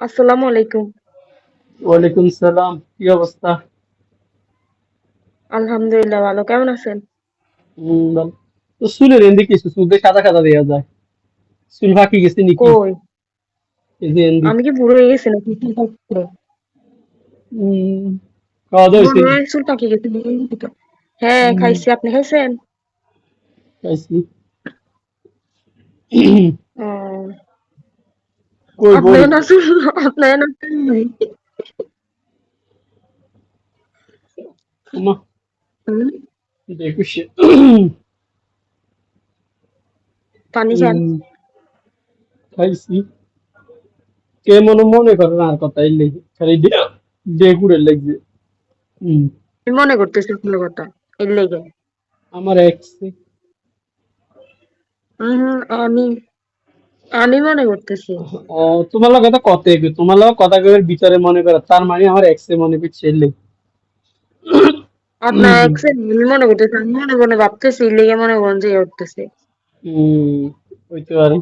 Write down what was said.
আসসালামু আলাইকুম। ওয়ালাইকুম সালাম, কি অবস্থা? আলহামদুলিল্লাহ ভালো। কেমন আছেন? ভালো। তো চুলের এন্দি কিছু চুল সাদা সাদা দেয়া যায়, চুল ফাঁকি গেছে নাকি? কই? এই যে এন্দি। আমি কি বুড়ো হয়ে গেছি নাকি? কি হচ্ছে? উম, খাওয়া দাওয়া হয়েছে? মনে হয় চুল পাকে গেছে। হ্যাঁ উম, খাইছি, আপনি খাইছেন? খাইছি। ও, কই বই? আপনার না চুল, আপনার না চুল নাই। আমা হুম, দেখুছে। পানি খান। খাইছি। কে মনে মনে করে না আর কথা এলে খালি ডে লাগছে। হুম, আমি মনে করতেছি আপনার কথা, এর লেগে। আমার এক্স। আমি আমি মনে করতেছি। ও, তোমার লগে তো কথা কইবে, তোমার লগে কথা কইবার বিচারে মনে করে, তার মানে আমার এক্স এ মনে করছে এলে। আপনার এক্স আমি মনে করতেছি, আমি মনে মনে ভাবতেছি, এর লেগে মনে করেন যে ইয়ে উঠতেছে। হইতে পারে।